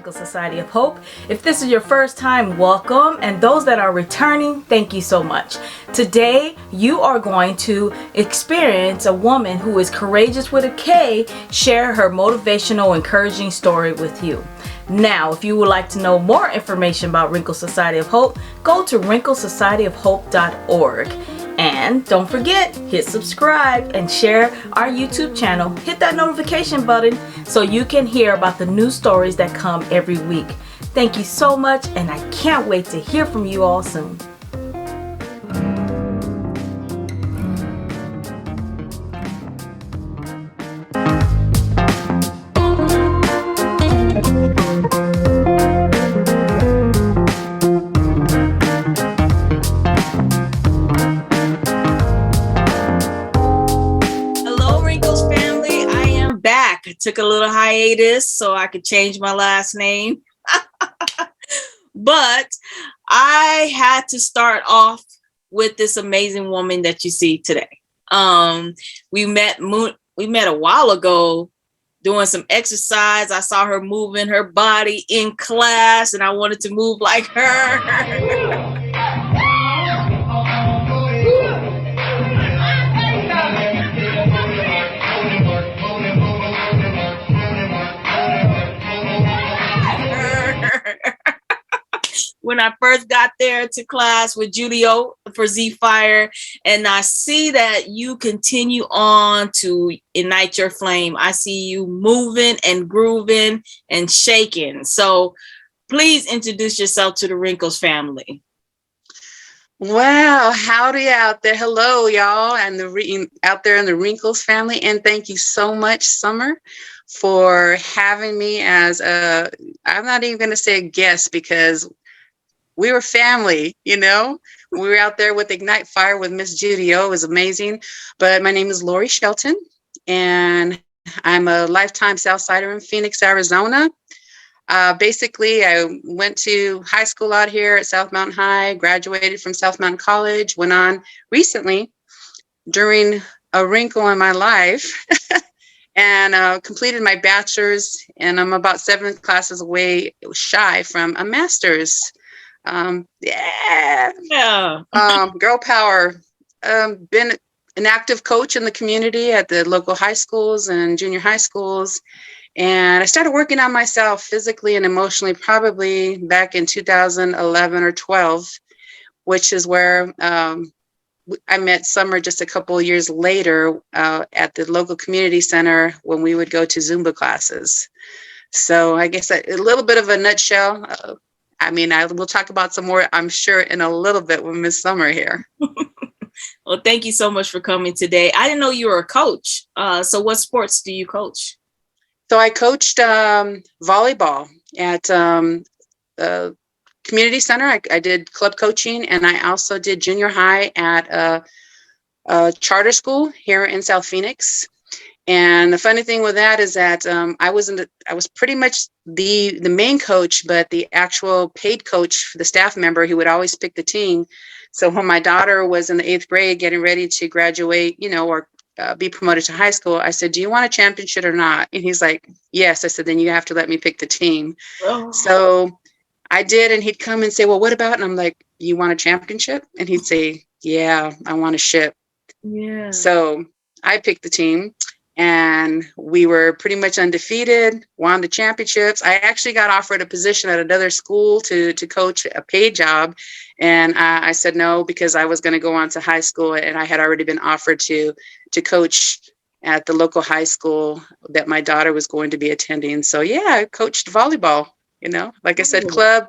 Wrinkle Society of Hope. If this is your first time, welcome. And those that are returning, thank you so much. Today, you are going to experience a woman who is courageous with a K share her motivational, encouraging story with you. Now, if you would like to know more information about Wrinkle Society of Hope, go to wrinklesocietyofhope.org. And don't forget, hit subscribe and share our YouTube channel. Hit that notification button so you can hear about the new stories that come every week. Thank you so much, and I can't wait to hear from you all soon. Took a little hiatus so I could change my last name. But I had to start off with this amazing woman that you see today. We met a while ago doing some exercise. I saw her moving her body in class and I wanted to move like her. When I first got there to class with Judy O for Z Fire, and I see that you continue on to ignite your flame. I see you moving and grooving and shaking. So please introduce yourself to the Wrinkles family. Wow, howdy out there. Hello, y'all, and out there in the Wrinkles family. And thank you so much, Summer, for having me as I'm not even going to say a guest because we were family, you know. We were out there with Ignite Fire with Miss Judy O. It was amazing. But my name is Lorrie Shelton, and I'm a lifetime Southsider in Phoenix, Arizona. Basically, I went to high school out here at South Mountain High, graduated from South Mountain College, went on recently during a wrinkle in my life and completed my bachelor's, and I'm about 7 classes away shy from a master's. Girl power. Been an active coach in the community at the local high schools and junior high schools. And I started working on myself physically and emotionally probably back in 2011 or 12, which is where I met Summer just a couple of years later at the local community center when we would go to Zumba classes. So I guess a little bit of a nutshell. We'll talk about some more, I'm sure, in a little bit with Miss Summer here. Well, thank you so much for coming today. I didn't know you were a coach. So what sports do you coach? So I coached volleyball at the community center. I did club coaching, and I also did junior high at a charter school here in South Phoenix. And the funny thing with that is that I was pretty much the main coach, but the actual paid coach, the staff member who would always pick the team. So when my daughter was in the 8th grade getting ready to graduate, or be promoted to high school, I said, "Do you want a championship or not?" And he's like, "Yes." I said, "Then you have to let me pick the team." Oh. So I did, and he'd come and say, "Well, what about?" And I'm like, "You want a championship?" And he'd say, "Yeah, I want a ship." Yeah. So I picked the team. And we were pretty much undefeated, won the championships. I actually got offered a position at another school to coach a paid job. And I said no, because I was going to go on to high school, and I had already been offered to coach at the local high school that my daughter was going to be attending. So yeah, I coached volleyball, like I said, club,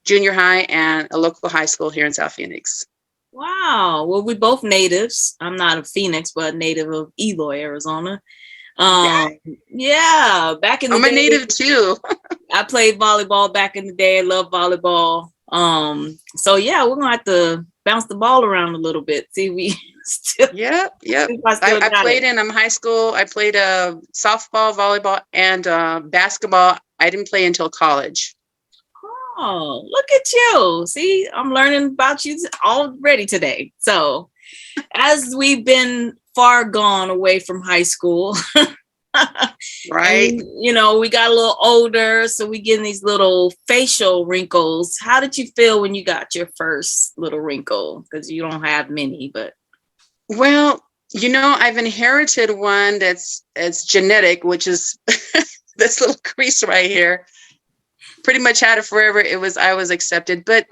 junior high, and a local high school here in South Phoenix. Wow. Well, we're both natives. I'm not of Phoenix, but a native of Eloy, Arizona. Yeah. Back in the day, I'm a native too. I played volleyball back in the day. I love volleyball. So yeah, we're gonna have to bounce the ball around a little bit. See, we still. Yep. I played in high school. I played softball, volleyball, and basketball. I didn't play until college. Oh, look at you. See, I'm learning about you already today. So as we've been far gone away from high school, And Right. we got a little older, so we getting these little facial wrinkles. How did you feel when you got your first little wrinkle? Because you don't have many, but Well, I've inherited one it's genetic, which is this little crease right here. Pretty much had it forever. I was accepted, but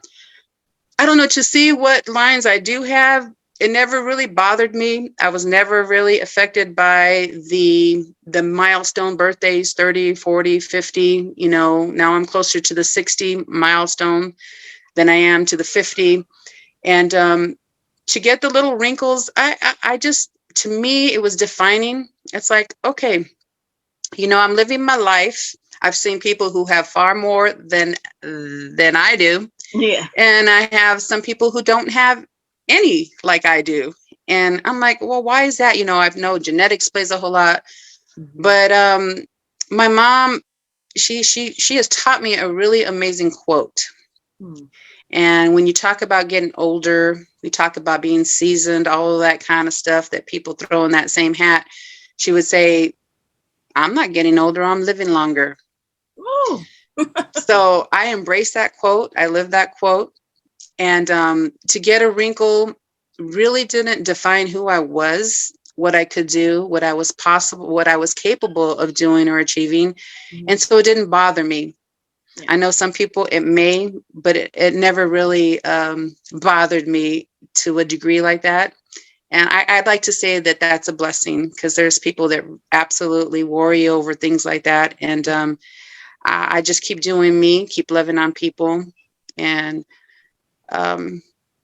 I don't know, to see what lines I do have, it never really bothered me. I was never really affected by the milestone birthdays, 30, 40, 50. Now I'm closer to the 60 milestone than I am to the 50. And to get the little wrinkles, I just, to me, it was defining. It's like, okay, I'm living my life. I've seen people who have far more than I do. yeah. And I have some people who don't have any like I do. And I'm like, well, why is that? I know genetics plays a whole lot, but my mom, she has taught me a really amazing quote. Hmm. And when you talk about getting older, we talk about being seasoned, all of that kind of stuff that people throw in that same hat. She would say, I'm not getting older, I'm living longer. Oh. So I embrace that quote. I live that quote. And to get a wrinkle really didn't define who I was, what I could do, what I was possible, what I was capable of doing or achieving. And so it didn't bother me. Yeah. I know some people it may, but it never really bothered me to a degree like that. And I'd like to say that that's a blessing, because there's people that absolutely worry over things like that. And I just keep doing me, keep loving on people, and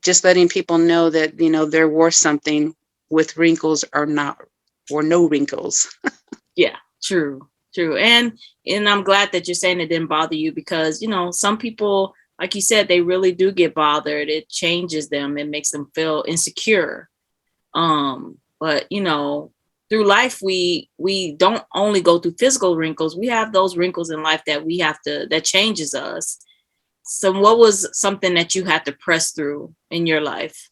just letting people know that, they're worth something, with wrinkles or not, or no wrinkles. Yeah, true. And I'm glad that you're saying it didn't bother you, because some people, like you said, they really do get bothered. It changes them. It makes them feel insecure. But through life, we don't only go through physical wrinkles. We have those wrinkles in life that changes us. So what was something that you had to press through in your life?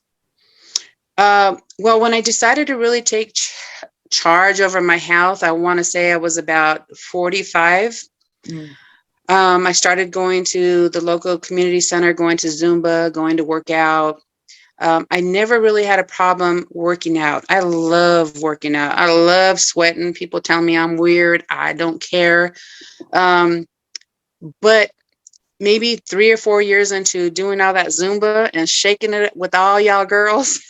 Well, when I decided to really take charge over my health, I want to say I was about 45. Mm. I started going to the local community center, going to Zumba, going to work out. I never really had a problem working out. I love working out. I love sweating. People tell me I'm weird. I don't care. But maybe 3 or 4 years into doing all that Zumba and shaking it with all y'all girls,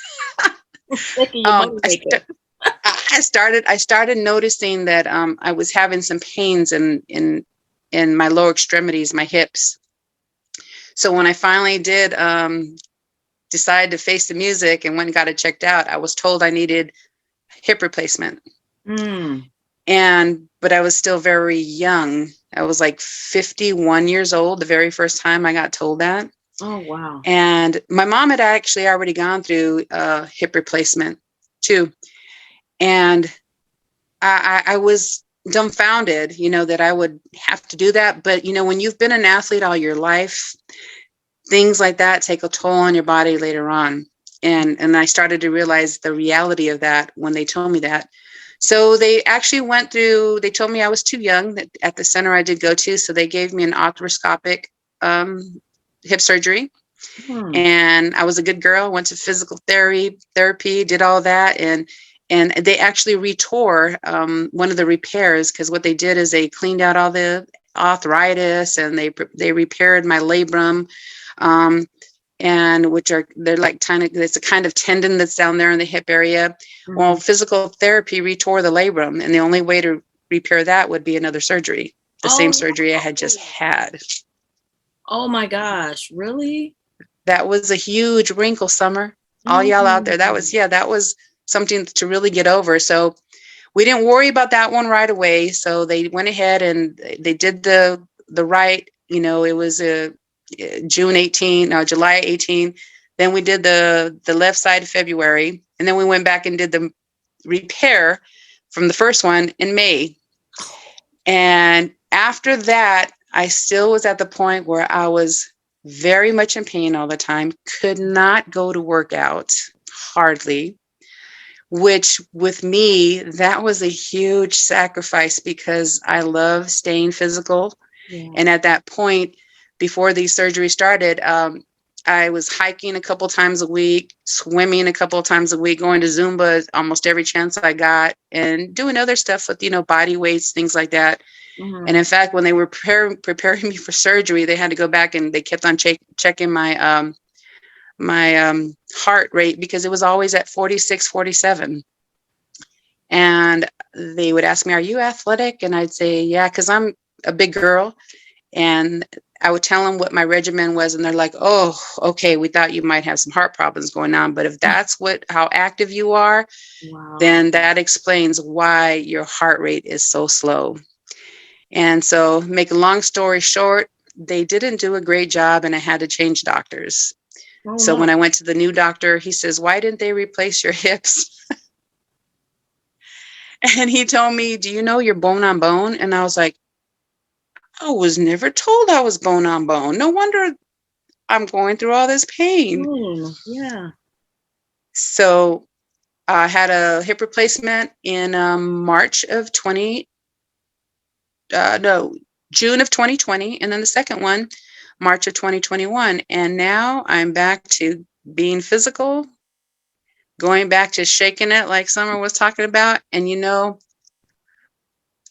Taking your um, money I, maker. st- I started noticing that I was having some pains in my lower extremities, my hips. So when I finally did decide to face the music and went and got it checked out, I was told I needed hip replacement. Mm. But I was still very young. I was like 51 years old the very first time I got told that. Oh, wow. And my mom had actually already gone through hip replacement too. And I was dumbfounded, that I would have to do that. But, when you've been an athlete all your life, things like that take a toll on your body later on. And I started to realize the reality of that when they told me that. So they actually they told me I was too young at the center I did go to. So they gave me an arthroscopic hip surgery. Hmm. And I was a good girl, went to physical therapy, did all that. And they actually retore one of the repairs, because what they did is they cleaned out all the arthritis, and they repaired my labrum. And they're like it's a kind of tendon that's down there in the hip area. Mm-hmm. Well, physical therapy retore the labrum, and the only way to repair that would be another surgery, the same surgery I had just had. Oh my gosh, really? That was a huge wrinkle, Summer. All y'all out there, that was something to really get over. So we didn't worry about that one right away. So they went ahead and they did the right, it was a July 18. Then we did the left side February. And then we went back and did the repair from the first one in May. And after that, I still was at the point where I was very much in pain all the time, could not go to work out, hardly, which with me, that was a huge sacrifice because I love staying physical. Yeah. And at that point, before these surgeries started, I was hiking a couple times a week, swimming a couple of times a week, going to Zumba almost every chance I got, and doing other stuff with, body weights, things like that. And in fact, when they were preparing me for surgery, they had to go back and they kept on checking my heart rate because it was always at 46, 47. And they would ask me, "Are you athletic?" And I'd say, "Yeah," because I'm a big girl. And I would tell them what my regimen was, and they're like, "Oh, okay, we thought you might have some heart problems going on, but if that's how active you are, Wow. then that explains why your heart rate is so slow." And so, make a long story short, they didn't do a great job, and I had to change doctors. Oh, So no. when I went to the new doctor, he says, "Why didn't they replace your hips?" And he told me, "Do you know you're bone on bone?" And I was like, "I was never told I was bone on bone. No wonder I'm going through all this pain." Yeah. So I had a hip replacement in March of June of 2020, and then the second one, March of 2021. And now I'm back to being physical, going back to shaking it like Summer was talking about. And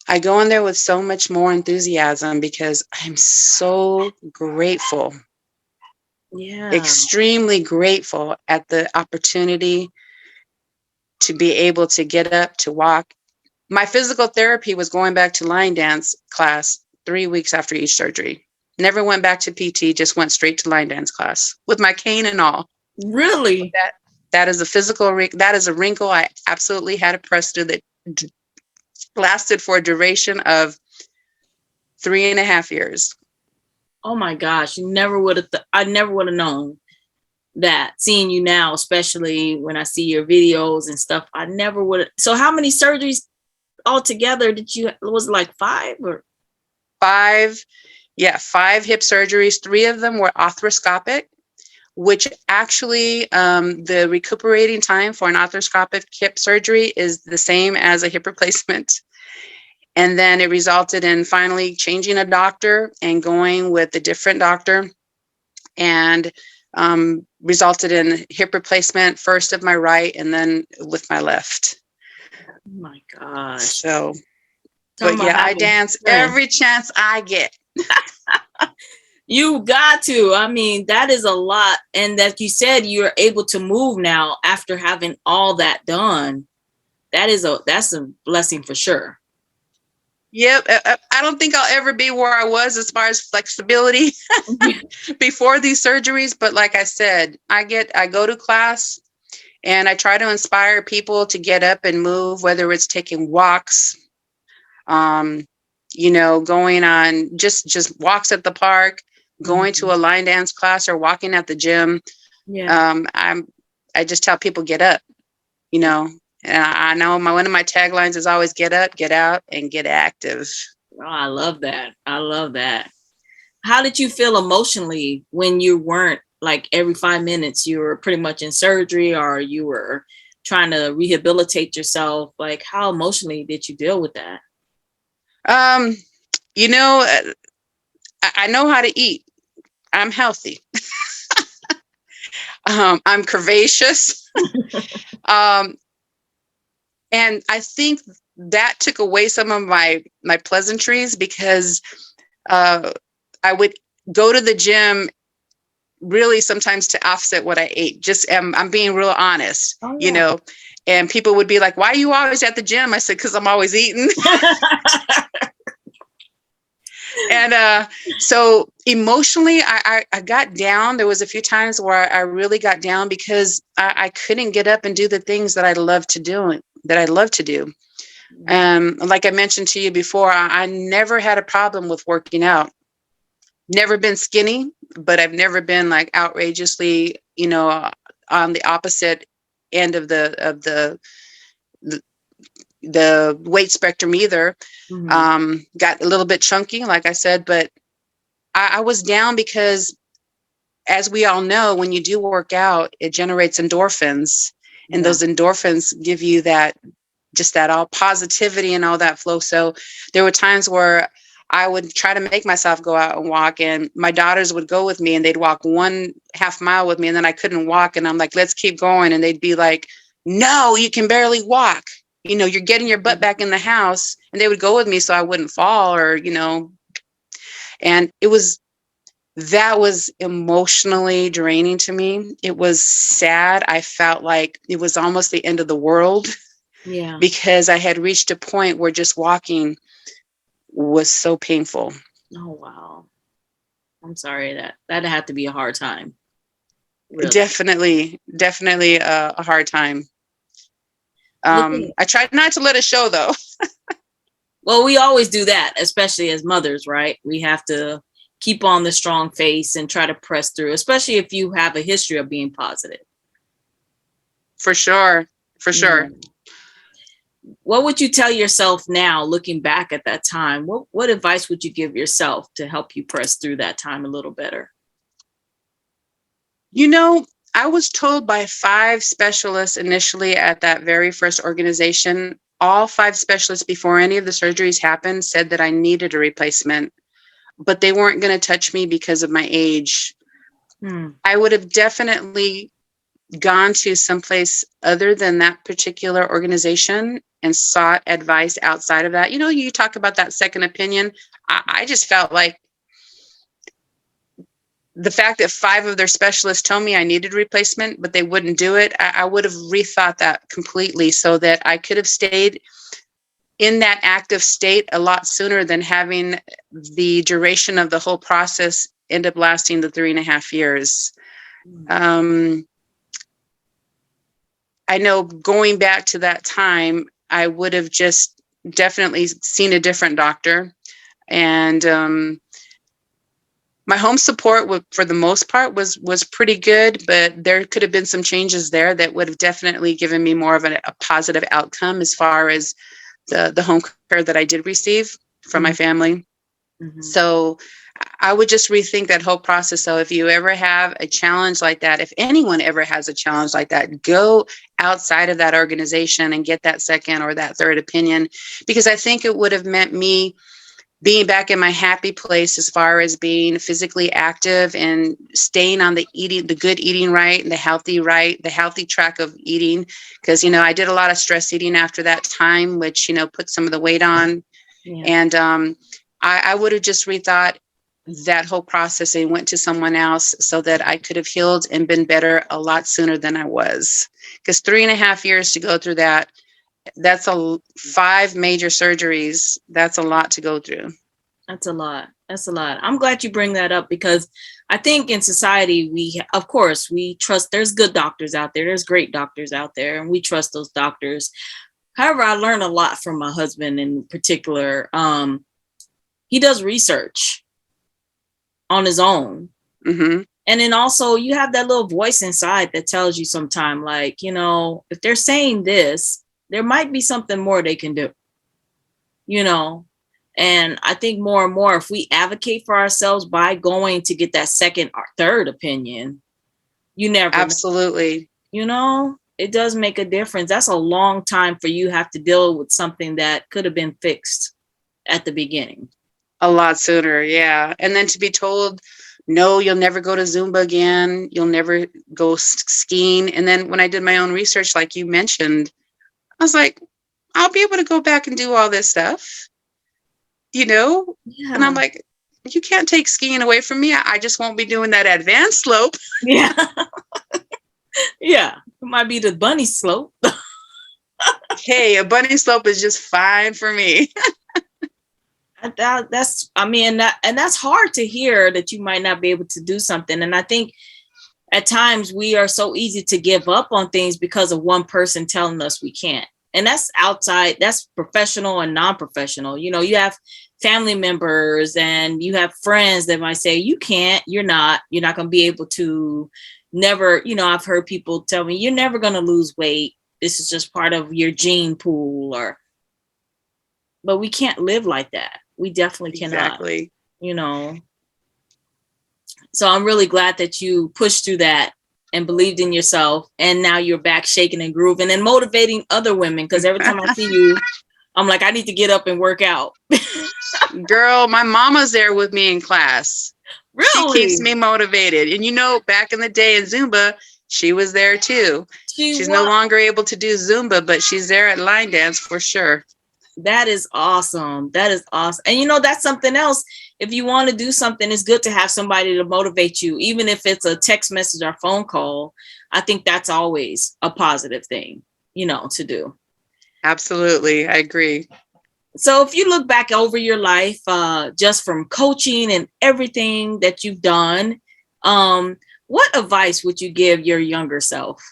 I go in there with so much more enthusiasm because I'm so grateful, Yeah. extremely grateful at the opportunity to be able to get up, to walk. My physical therapy was going back to line dance class 3 weeks after each surgery. Never went back to PT, just went straight to line dance class with my cane and all. Really? That is that is a wrinkle I absolutely had to press through that lasted for a duration of 3.5 years. Oh my gosh, I never would have known that. Seeing you now, especially when I see your videos and stuff, I never would have. So how many surgeries altogether was it like 5 or? 5 hip surgeries. 3 of them were arthroscopic, which actually the recuperating time for an arthroscopic hip surgery is the same as a hip replacement. And then it resulted in finally changing a doctor and going with a different doctor, and resulted in hip replacement first of my right and then with my left. Oh my gosh. So, Talking but yeah, about I having dance strength. every chance I get. You got to. I mean, that is a lot. And that you said you're able to move now after having all that done. That's a blessing for sure. Yep. I don't think I'll ever be where I was as far as flexibility before these surgeries. But like I said, I go to class and I try to inspire people to get up and move, whether it's taking walks, going on just walks at the park, going to a line dance class, or walking at the gym. Yeah. I just tell people, get up, and I know one of my taglines is always get up, get out, and get active. Oh, I love that. I love that. How did you feel emotionally when you weren't, like, every 5 minutes you were pretty much in surgery or you were trying to rehabilitate yourself? Like, how emotionally did you deal with that? You know, I know how to eat. I'm healthy. I'm curvaceous. And I think that took away some of my pleasantries because I would go to the gym really sometimes to offset what I ate. Just I'm being real honest, Oh, yeah. And people would be like, "Why are you always at the gym?" I said, "Because I'm always eating." And so emotionally, I got down. There was a few times where I really got down because I couldn't get up and do the things that I love to do. Like I mentioned to you before, I never had a problem with working out. Never been skinny, but I've never been like outrageously, on the opposite end of the weight spectrum either. Got a little bit chunky, like I said, but I was down because, as we all know, when you do work out, it generates endorphins. And Yeah. those endorphins give you that, just that all positivity and all that flow. So there were times where I would try to make myself go out and walk, and my daughters would go with me, and they'd walk 1/2 mile with me, and then I couldn't walk, and I'm like, let's keep going. And they'd be like, no, you can barely walk. You're getting your butt back in the house. And they would go with me so I wouldn't fall, or, and that was emotionally draining to me. It was sad. I felt like it was almost the end of the world Yeah. because I had reached a point where just walking was so painful. Oh, wow. I'm sorry that had to be a hard time. Really. Definitely a hard time. I tried not to let it show, though. Well, we always do that, especially as mothers, right? We have to keep on the strong face and try to press through, especially if you have a history of being positive. For sure. Yeah. What would you tell yourself now, looking back at that time? What advice would you give yourself to help you press through that time a little better? I was told by 5 specialists initially at that very first organization. All 5 specialists before any of the surgeries happened said that I needed a replacement, but they weren't going to touch me because of my age. I would have definitely gone to someplace other than that particular organization and sought advice outside of that. You talk about that second opinion. I just felt like the fact that 5 of their specialists told me I needed replacement, but they wouldn't do it, I would have rethought that completely so that I could have stayed in that active state a lot sooner than having the duration of the whole process end up lasting the 3.5 years. I know going back to that time, I would have just definitely seen a different doctor. And my home support for the most part was pretty good, but there could have been some changes there that would have definitely given me more of a positive outcome as far as the home care that I did receive from my family. So I would just rethink that whole process. So if you ever have a challenge like that, if anyone ever has a challenge like that, go outside of that organization and get that second or that third opinion, because I think it would have meant me being back in my happy place as far as being physically active and staying on the good eating right, and the healthy track of eating. Because, I did a lot of stress eating after that time, which, put some of the weight on. Yeah. And I would have just rethought that whole process and went to someone else so that I could have healed and been better a lot sooner than I was. Because 3.5 years to go through that's 5 major surgeries. That's a lot to go through. That's a lot. I'm glad you bring that up, because I think in society, of course, we trust, there's good doctors out there. There's great doctors out there, and we trust those doctors. However, I learned a lot from my husband in particular. He does research on his own. And then also you have that little voice inside that tells you sometime, like, if they're saying this, there might be something more they can do, and I think more and more, if we advocate for ourselves by going to get that second or third opinion, you never absolutely know, it does make a difference. That's a long time for you have to deal with something that could have been fixed at the beginning. A lot sooner, yeah. And then to be told, no, you'll never go to Zumba again. You'll never go skiing. And then when I did my own research, like you mentioned, I was like, I'll be able to go back and do all this stuff, Yeah. And I'm like, you can't take skiing away from me. I just won't be doing that advanced slope. Yeah. Yeah. It might be the bunny slope. Hey, a bunny slope is just fine for me. That's hard to hear, that you might not be able to do something. And I think at times we are so easy to give up on things because of one person telling us we can't. And that's outside, that's professional and non-professional. You have family members and you have friends that might say, you can't, you're not going to be able to, never, I've heard people tell me, you're never going to lose weight. This is just part of your gene pool, but we can't live like that. We definitely cannot. Exactly. So I'm really glad that you pushed through that and believed in yourself, and now you're back shaking and grooving and motivating other women, because every time I see you, I'm like, I need to get up and work out. Girl, my mama's there with me in class. She keeps Really? me motivated. And back in the day in Zumba, she was there too. She's no longer able to do Zumba, but she's there at line dance for sure. That is awesome. That is awesome. And that's something else. If you want to do something, it's good to have somebody to motivate you, even if it's a text message or phone call. I think that's always a positive thing, to do. Absolutely. I agree. So if you look back over your life, just from coaching and everything that you've done, what advice would you give your younger self?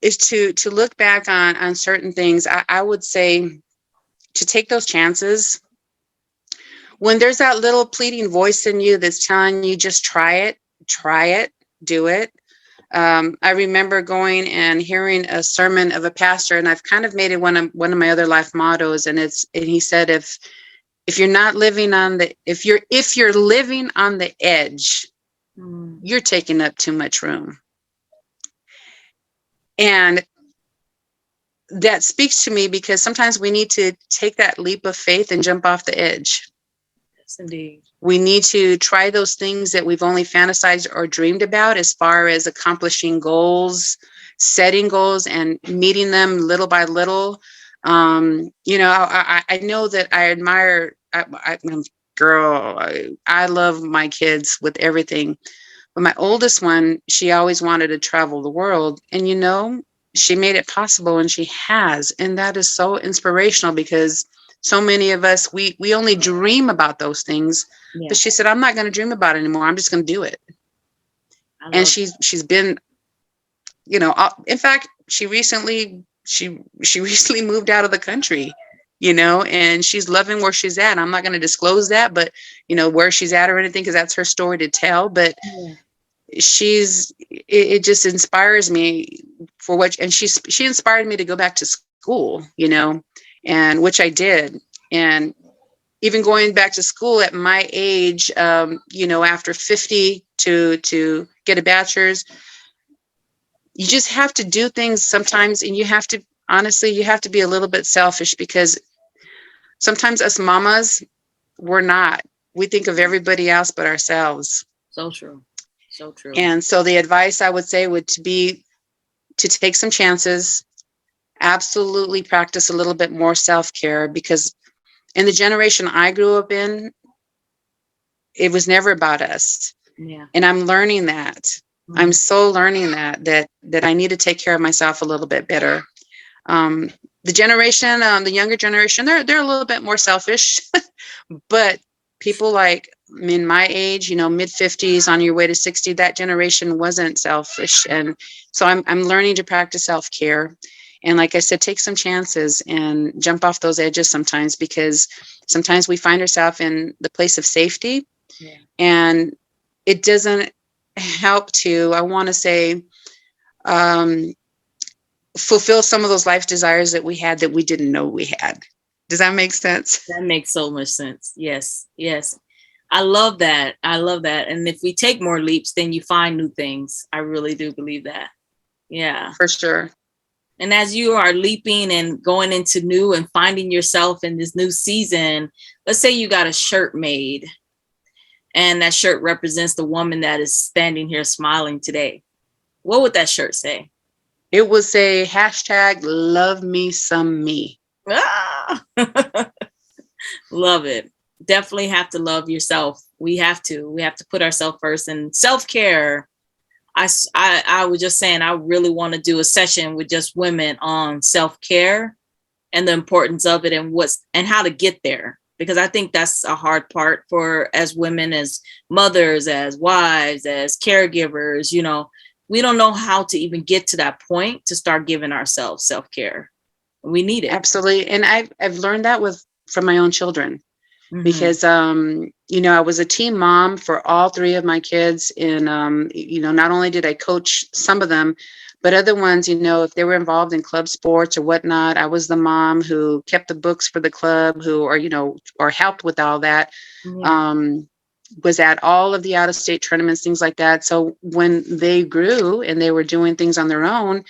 Is to look back on certain things. I would say to take those chances. When there's that little pleading voice in you that's telling you just try it, do it. I remember going and hearing a sermon of a pastor, and I've kind of made it one of my other life mottos. And he said, if you're not living on if you're living on the edge, you're taking up too much room. And that speaks to me, because sometimes we need to take that leap of faith and jump off the edge. Yes, indeed. We need to try those things that we've only fantasized or dreamed about, as far as accomplishing goals, setting goals, and meeting them little by little. I know that I admire, I love my kids with everything. But my oldest one, she always wanted to travel the world. And, she made it possible, and she has. And that is so inspirational, because so many of us, we only dream about those things. Yeah. But she said, I'm not going to dream about it anymore. I'm just going to do it. And she's been, in fact, she recently moved out of the country, and she's loving where she's at. I'm not going to disclose that, but where she's at or anything, because that's her story to tell. But yeah. It just inspires me for and she inspired me to go back to school, and which I did. And even going back to school at my age, after 50 to get a bachelor's, you just have to do things sometimes. And you have to be a little bit selfish, because sometimes us mamas, we think of everybody else but ourselves. So true. So true. And so the advice I would say would be to take some chances, absolutely practice a little bit more self-care, because in the generation I grew up in, it was never about us. Yeah. And I'm learning that. Mm-hmm. I'm so learning that I need to take care of myself a little bit better. The younger generation, they're a little bit more selfish, but people like in my age, mid 50s on your way to 60, that generation wasn't selfish. And so I'm learning to practice self-care. And like I said, take some chances and jump off those edges sometimes, because sometimes we find ourselves in the place of safety. Yeah. And it doesn't help to, I want to say, fulfill some of those life desires that we had that we didn't know we had. Does that make sense? That makes so much sense. Yes. Yes. I love that. And if we take more leaps, then you find new things. I really do believe that. Yeah. For sure. And as you are leaping and going into new and finding yourself in this new season, let's say you got a shirt made, and that shirt represents the woman that is standing here smiling today. What would that shirt say? It would say #LoveMeSomeMe. Ah! Love it. Definitely have to love yourself. We have to put ourselves first, and self-care. I was just saying, I really want to do a session with just women on self-care and the importance of it, and how to get there, because I think that's a hard part for, as women, as mothers, as wives, as caregivers, we don't know how to even get to that point to start giving ourselves self-care. We need it. Absolutely. And I've learned that from my own children. Mm-hmm. Because, I was a teen mom for all three of my kids. And, not only did I coach some of them, but other ones, if they were involved in club sports or whatnot, I was the mom who kept the books for the club, or helped with all that. Mm-hmm. was at all of the out-of-state tournaments, things like that. So when they grew and they were doing things on their own,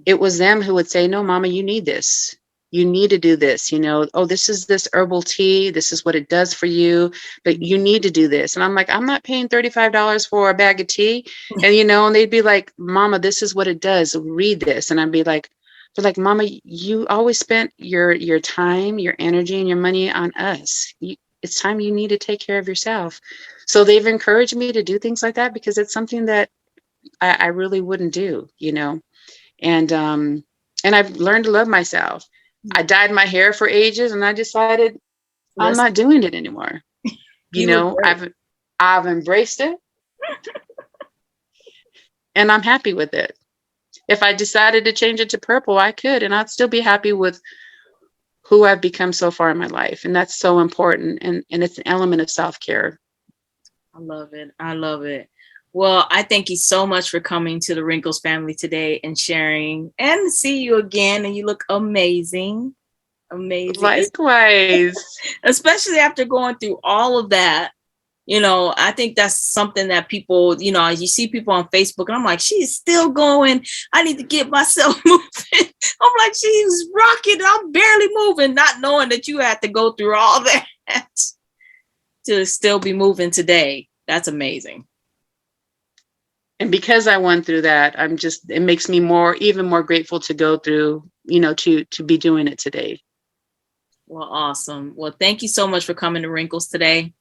it was them who would say, no, mama, you need this. You need to do this, oh, this is this herbal tea. This is what it does for you, but you need to do this. And I'm like, I'm not paying $35 for a bag of tea. And, and they'd be like, mama, this is what it does. Read this. And I'd be like, they're like, mama, you always spent your time, your energy, and your money on us. It's time you need to take care of yourself. So they've encouraged me to do things like that because it's something that I really wouldn't do, and I've learned to love myself. I dyed my hair for ages and I decided I'm not doing it anymore. I've embraced it and I'm happy with it. If I decided to change it to purple, I could, and I'd still be happy with who I've become so far in my life. And that's so important. And it's an element of self-care. I love it. I love it. Well, I thank you so much for coming to the Wrinkles family today and sharing, and see you again. And you look amazing. Amazing. Likewise. Especially after going through all of that. I think that's something that people, you see people on Facebook and I'm like, she's still going. I need to get myself moving. I'm like, she's rocking. I'm barely moving, not knowing that you had to go through all that to still be moving today. That's amazing. And because I went through that, it makes me even more grateful to go through, to be doing it today. Well, awesome. Well, thank you so much for coming to Wrinkles today.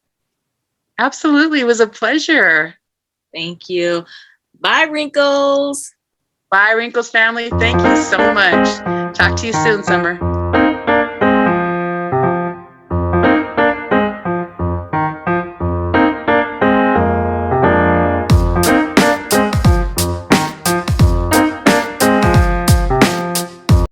Absolutely. It was a pleasure. Thank you. Bye, Wrinkles. Bye, Wrinkles family. Thank you so much. Talk to you soon, Summer.